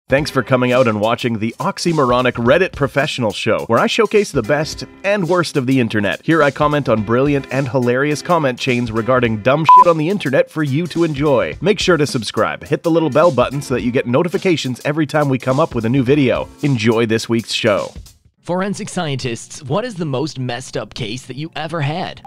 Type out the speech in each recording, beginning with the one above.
Thanks for coming out and watching the oxymoronic Reddit Professional Show, where I showcase the best and worst of the internet. Here I comment on brilliant and hilarious comment chains regarding dumb shit on the internet for you to enjoy. Make sure to subscribe, hit the little bell button so that you get notifications every time we come up with a new video. Enjoy this week's show. Forensic scientists, what is the most messed up case that you ever had?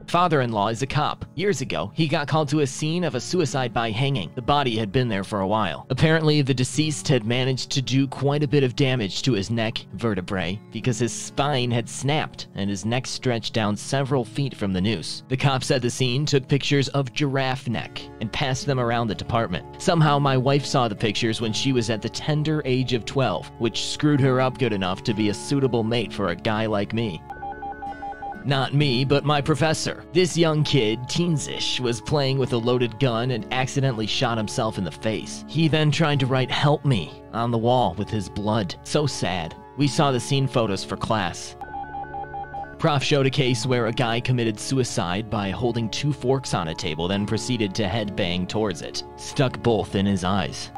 Father-in-law is a cop. Years ago, he got called to a scene of a suicide by hanging. The body had been there for a while. Apparently, the deceased had managed to do quite a bit of damage to his neck vertebrae because his spine had snapped and his neck stretched down several feet from the noose. The cops at the scene took pictures of giraffe neck and passed them around the department. Somehow, my wife saw the pictures when she was at the tender age of 12, which screwed her up good enough to be a suitable mate for a guy like me. Not me, but my professor. This young kid, teens-ish, was playing with a loaded gun and accidentally shot himself in the face. He then tried to write "help me" on the wall with his blood. So sad. We saw the scene photos for class. Prof showed a case where a guy committed suicide by holding 2 forks on a table, then proceeded to headbang towards it. Stuck both in his eyes.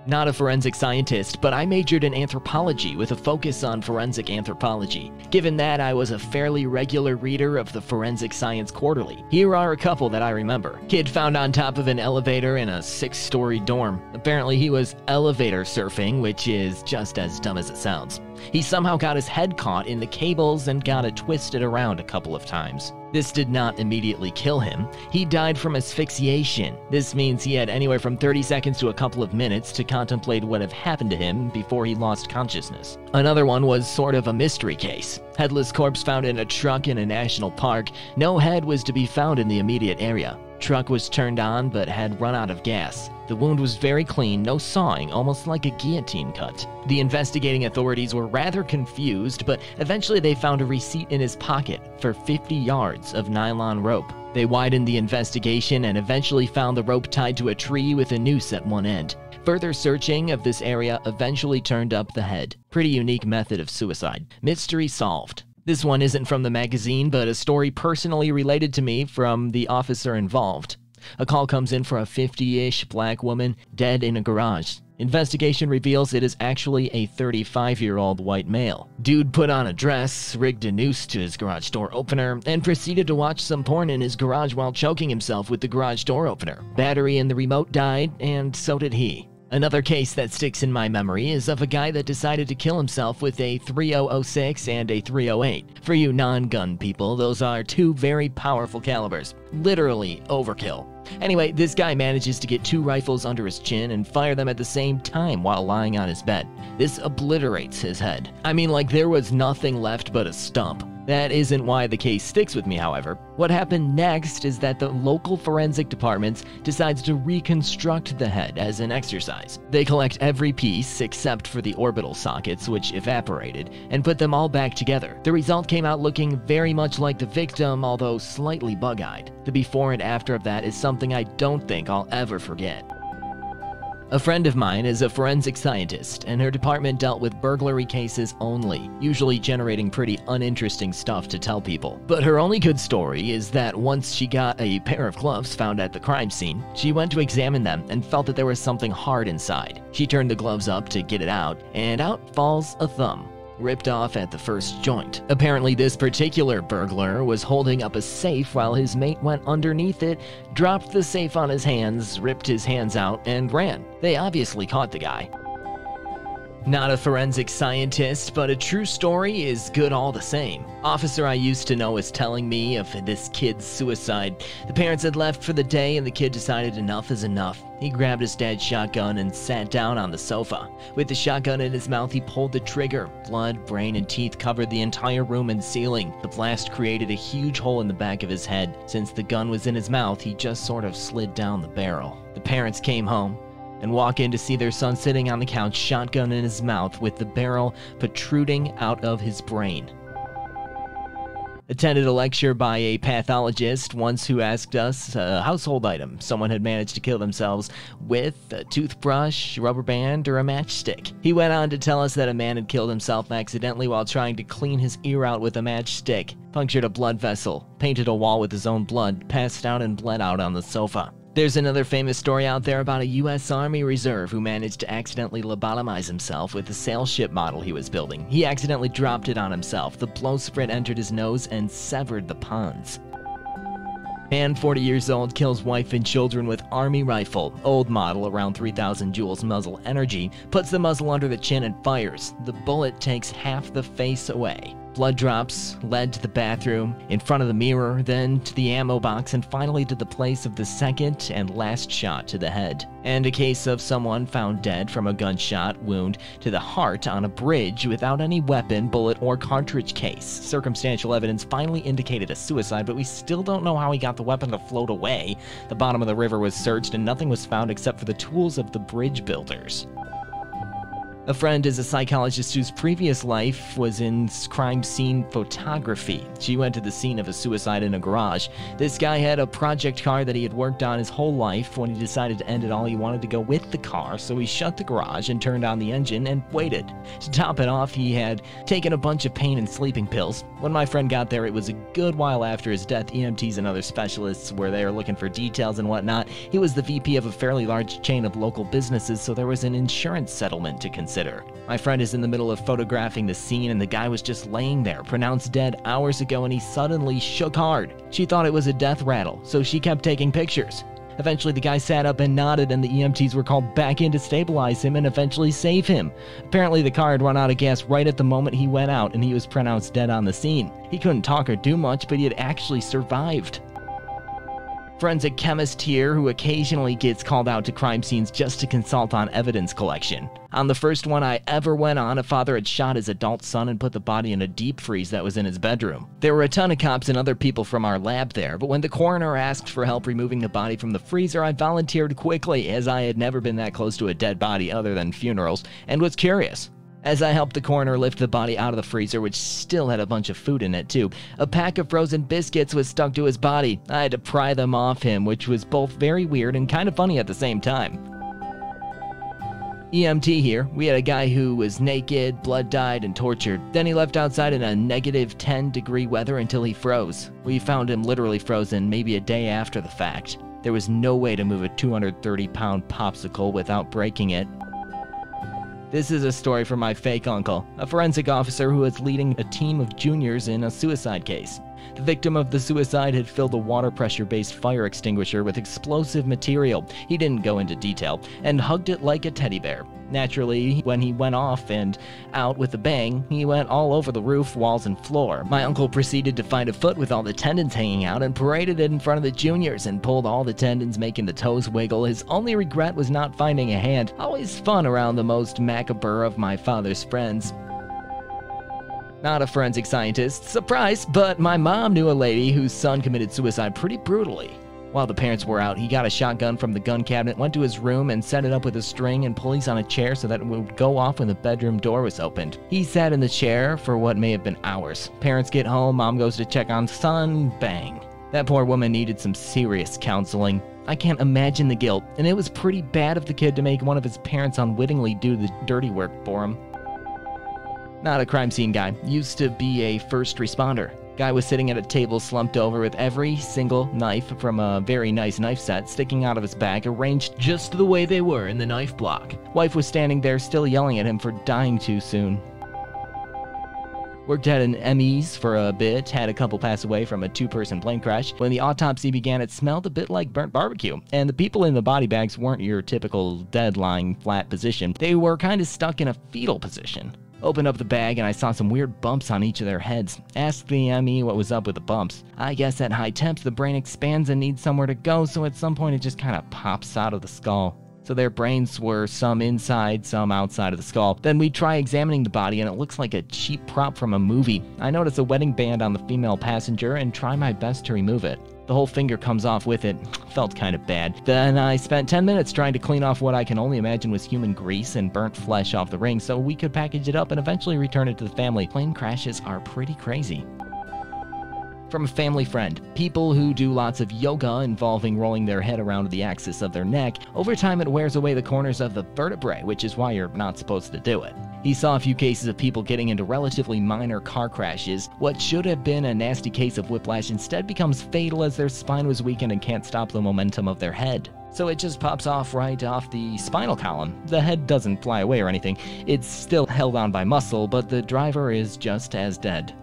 Not a forensic scientist, but I majored in anthropology with a focus on forensic anthropology. Given that, I was a fairly regular reader of the Forensic Science Quarterly. Here are a couple that I remember. Kid found on top of an elevator in a 6-story dorm. Apparently he was elevator surfing, which is just as dumb as it sounds. He somehow got his head caught in the cables and got it twisted around a couple of times. This did not immediately kill him. He died from asphyxiation. This means he had anywhere from 30 seconds to a couple of minutes to contemplate what had happened to him before he lost consciousness. Another one was sort of a mystery case. Headless corpse found in a truck in a national park. No head was to be found in the immediate area. Truck was turned on but had run out of gas. The wound was very clean, no sawing, almost like a guillotine cut. The investigating authorities were rather confused, but eventually they found a receipt in his pocket for 50 yards of nylon rope. They widened the investigation and eventually found the rope tied to a tree with a noose at one end. Further searching of this area eventually turned up the head. Pretty unique method of suicide. Mystery solved. This one isn't from the magazine, but a story personally related to me from the officer involved. A call comes in for a 50-ish black woman dead in a garage. Investigation reveals it is actually a 35-year-old white male. Dude put on a dress, rigged a noose to his garage door opener, and proceeded to watch some porn in his garage while choking himself with the garage door opener. Battery in the remote died, and so did he. Another case that sticks in my memory is of a guy that decided to kill himself with a .3006 and a .308. For you non-gun people, those are 2 very powerful calibers. Literally overkill. Anyway, this guy manages to get 2 rifles under his chin and fire them at the same time while lying on his bed. This obliterates his head. I mean, like there was nothing left but a stump. That isn't why the case sticks with me, however. What happened next is that the local forensic departments decides to reconstruct the head as an exercise. They collect every piece except for the orbital sockets, which evaporated, and put them all back together. The result came out looking very much like the victim, although slightly bug-eyed. The before and after of that is something I don't think I'll ever forget. A friend of mine is a forensic scientist, and her department dealt with burglary cases only, usually generating pretty uninteresting stuff to tell people. But her only good story is that once she got a pair of gloves found at the crime scene, she went to examine them and felt that there was something hard inside. She turned the gloves up to get it out, and out falls a thumb. Ripped off at the first joint. Apparently this particular burglar was holding up a safe while his mate went underneath it, dropped the safe on his hands, ripped his hands out, and ran. They obviously caught the guy. Not a forensic scientist, but a true story is good all the same. Officer I used to know was telling me of this kid's suicide. The parents had left for the day and the kid decided enough is enough. He grabbed his dad's shotgun and sat down on the sofa. With the shotgun in his mouth, he pulled the trigger. Blood, brain, and teeth covered the entire room and ceiling. The blast created a huge hole in the back of his head. Since the gun was in his mouth, he just sort of slid down the barrel. The parents came home and walk in to see their son sitting on the couch, shotgun in his mouth with the barrel protruding out of his brain. Attended a lecture by a pathologist once who asked us a household item someone had managed to kill themselves with: a toothbrush, rubber band, or a matchstick. He went on to tell us that a man had killed himself accidentally while trying to clean his ear out with a matchstick, punctured a blood vessel, painted a wall with his own blood, passed out and bled out on the sofa. There's another famous story out there about a U.S. Army reserve who managed to accidentally lobotomize himself with the sail ship model he was building. He accidentally dropped it on himself. The blowsprit entered his nose and severed the pons. Man, 40 years old, kills wife and children with Army rifle. Old model, around 3,000 joules muzzle energy, puts the muzzle under the chin and fires. The bullet takes half the face away. Blood drops, led to the bathroom, in front of the mirror, then to the ammo box, and finally to the place of the second and last shot to the head. And a case of someone found dead from a gunshot wound to the heart on a bridge without any weapon, bullet, or cartridge case. Circumstantial evidence finally indicated a suicide, but we still don't know how he got the weapon to float away. The bottom of the river was searched and nothing was found except for the tools of the bridge builders. A friend is a psychologist whose previous life was in crime scene photography. She went to the scene of a suicide in a garage. This guy had a project car that he had worked on his whole life. When he decided to end it all, he wanted to go with the car, so he shut the garage and turned on the engine and waited. To top it off, he had taken a bunch of pain and sleeping pills. When my friend got there, it was a good while after his death. EMTs and other specialists were there looking for details and whatnot. He was the VP of a fairly large chain of local businesses, so there was an insurance settlement to consider. My friend is in the middle of photographing the scene and the guy was just laying there, pronounced dead hours ago, and he suddenly shook hard. She thought it was a death rattle, so she kept taking pictures. Eventually the guy sat up and nodded and the EMTs were called back in to stabilize him and eventually save him. Apparently the car had run out of gas right at the moment he went out and he was pronounced dead on the scene. He couldn't talk or do much, but he had actually survived. Forensic chemist here who occasionally gets called out to crime scenes just to consult on evidence collection. On the first one I ever went on, a father had shot his adult son and put the body in a deep freeze that was in his bedroom. There were a ton of cops and other people from our lab there, but when the coroner asked for help removing the body from the freezer, I volunteered quickly as I had never been that close to a dead body other than funerals and was curious. As I helped the coroner lift the body out of the freezer, which still had a bunch of food in it too, a pack of frozen biscuits was stuck to his body. I had to pry them off him, which was both very weird and kind of funny at the same time. EMT here. We had a guy who was naked, blood-dyed, and tortured. Then he left outside in a negative 10-degree weather until he froze. We found him literally frozen maybe a day after the fact. There was no way to move a 230-pound popsicle without breaking it. This is a story from my fake uncle, a forensic officer who was leading a team of juniors in a suicide case. The victim of the suicide had filled a water pressure-based fire extinguisher with explosive material, he didn't go into detail, and hugged it like a teddy bear. Naturally, when he went off and out with a bang, he went all over the roof, walls, and floor. My uncle proceeded to find a foot with all the tendons hanging out and paraded it in front of the juniors and pulled all the tendons, making the toes wiggle. His only regret was not finding a hand. Always fun around the most macabre of my father's friends. Not a forensic scientist, surprise, but my mom knew a lady whose son committed suicide pretty brutally. While the parents were out, he got a shotgun from the gun cabinet, went to his room, and set it up with a string and pulleys on a chair so that it would go off when the bedroom door was opened. He sat in the chair for what may have been hours. Parents get home, mom goes to check on son, bang. That poor woman needed some serious counseling. I can't imagine the guilt, and it was pretty bad of the kid to make one of his parents unwittingly do the dirty work for him. Not a crime scene guy, used to be a first responder. Guy was sitting at a table slumped over with every single knife from a very nice knife set sticking out of his bag, arranged just the way they were in the knife block. Wife was standing there still yelling at him for dying too soon. Worked at an ME's for a bit, had a couple pass away from a two-person plane crash. When the autopsy began, it smelled a bit like burnt barbecue, and the people in the body bags weren't your typical dead lying flat position. They were kind of stuck in a fetal position. Opened up the bag and I saw some weird bumps on each of their heads. Asked the ME what was up with the bumps. I guess at high temps the brain expands and needs somewhere to go, so at some point it just kind of pops out of the skull. So their brains were some inside, some outside of the skull. Then we try examining the body and it looks like a cheap prop from a movie. I notice a wedding band on the female passenger and try my best to remove it. The whole finger comes off with it. Felt kind of bad. Then I spent 10 minutes trying to clean off what I can only imagine was human grease and burnt flesh off the ring so we could package it up and eventually return it to the family. Plane crashes are pretty crazy. From a family friend, people who do lots of yoga involving rolling their head around the axis of their neck, over time it wears away the corners of the vertebrae, which is why you're not supposed to do it. He saw a few cases of people getting into relatively minor car crashes. What should have been a nasty case of whiplash instead becomes fatal as their spine was weakened and can't stop the momentum of their head. So it just pops off right off the spinal column. The head doesn't fly away or anything. It's still held on by muscle, but the driver is just as dead.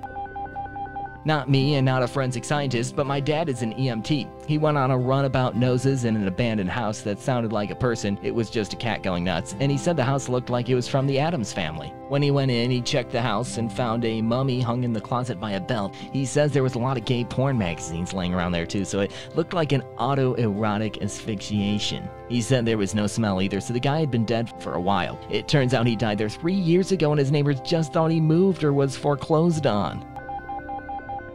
Not me and not a forensic scientist, but my dad is an EMT. He went on a run about noses in an abandoned house that sounded like a person. It was just a cat going nuts, and he said the house looked like it was from the Addams Family. When he went in, he checked the house and found a mummy hung in the closet by a belt. He says there was a lot of gay porn magazines laying around there too, so it looked like an autoerotic asphyxiation. He said there was no smell either, so the guy had been dead for a while. It turns out he died there 3 years ago and his neighbors just thought he moved or was foreclosed on.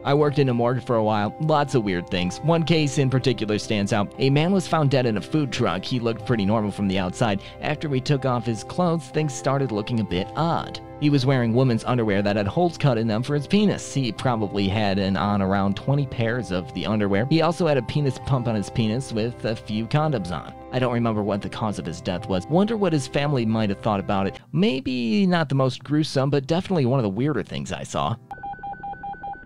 I worked in a morgue for a while, lots of weird things. One case in particular stands out. A man was found dead in a food truck. He looked pretty normal from the outside. After we took off his clothes, things started looking a bit odd. He was wearing women's underwear that had holes cut in them for his penis. He probably had on around 20 pairs of the underwear. He also had a penis pump on his penis with a few condoms on. I don't remember what the cause of his death was. Wonder what his family might have thought about it. Maybe not the most gruesome, but definitely one of the weirder things I saw.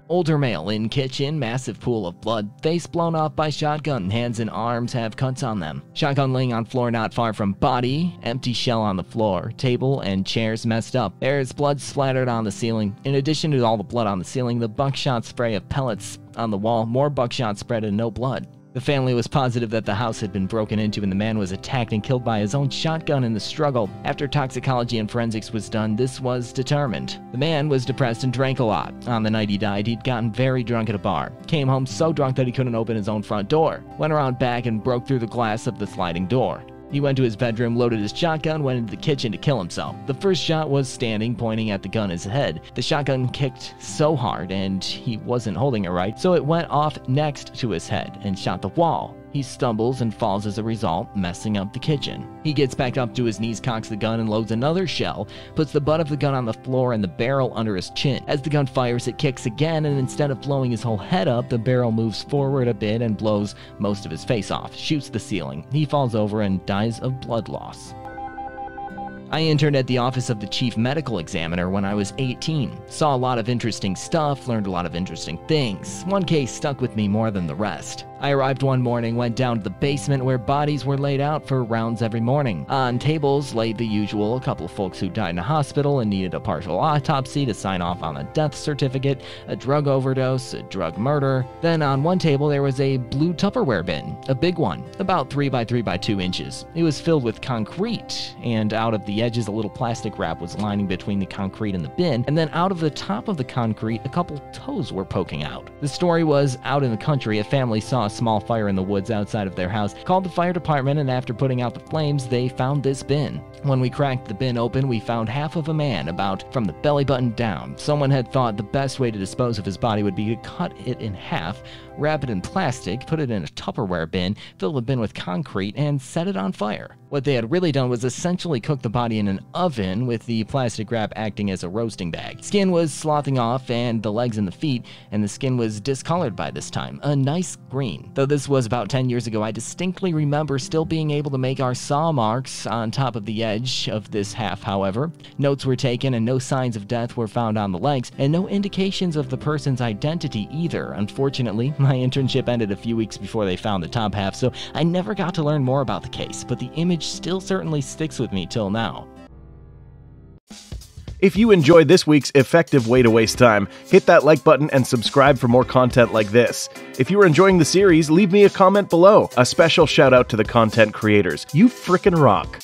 Older male in kitchen, massive pool of blood, face blown off by shotgun, hands and arms have cuts on them. Shotgun laying on floor not far from body, empty shell on the floor, table and chairs messed up. There's blood splattered on the ceiling. In addition to all the blood on the ceiling, the buckshot spray of pellets on the wall, more buckshot spread and no blood. The family was positive that the house had been broken into and the man was attacked and killed by his own shotgun in the struggle. After toxicology and forensics was done, this was determined. The man was depressed and drank a lot. On the night he died, he'd gotten very drunk at a bar. Came home so drunk that he couldn't open his own front door. Went around back and broke through the glass of the sliding door. He went to his bedroom, loaded his shotgun, went into the kitchen to kill himself. The first shot was standing, pointing at the gun in his head. The shotgun kicked so hard, and he wasn't holding it right, so it went off next to his head and shot the wall. He stumbles and falls as a result, messing up the kitchen. He gets back up to his knees, cocks the gun, and loads another shell, puts the butt of the gun on the floor and the barrel under his chin. As the gun fires, it kicks again, and instead of blowing his whole head up, the barrel moves forward a bit and blows most of his face off, shoots the ceiling. He falls over and dies of blood loss. I interned at the office of the chief medical examiner when I was 18. Saw a lot of interesting stuff, learned a lot of interesting things. One case stuck with me more than the rest. I arrived one morning, went down to the basement where bodies were laid out for rounds every morning. On tables laid the usual, a couple of folks who died in a hospital and needed a partial autopsy to sign off on a death certificate, a drug overdose, a drug murder. Then on one table there was a blue Tupperware bin, a big one, about 3 by 3 by 2 inches. It was filled with concrete, and out of the edges a little plastic wrap was lining between the concrete and the bin, and then out of the top of the concrete a couple toes were poking out. The story was, out in the country, a family saw a small fire in the woods outside of their house, called the fire department, and after putting out the flames, they found this bin. When we cracked the bin open, we found half of a man, about from the belly button down. Someone had thought the best way to dispose of his body would be to cut it in half, wrap it in plastic, put it in a Tupperware bin, fill the bin with concrete, and set it on fire. What they had really done was essentially cook the body in an oven, with the plastic wrap acting as a roasting bag. Skin was sloughing off, and the legs and the feet, and the skin was discolored by this time, a nice green. Though this was about 10 years ago, I distinctly remember still being able to make our saw marks on top of the edge of this half, however. Notes were taken, and no signs of death were found on the legs, and no indications of the person's identity either. Unfortunately, my internship ended a few weeks before they found the top half, so I never got to learn more about the case, but the image still certainly sticks with me till now. If you enjoyed this week's effective way to waste time, hit that like button and subscribe for more content like this. If you are enjoying the series, leave me a comment below. A special shout out to the content creators. You frickin' rock.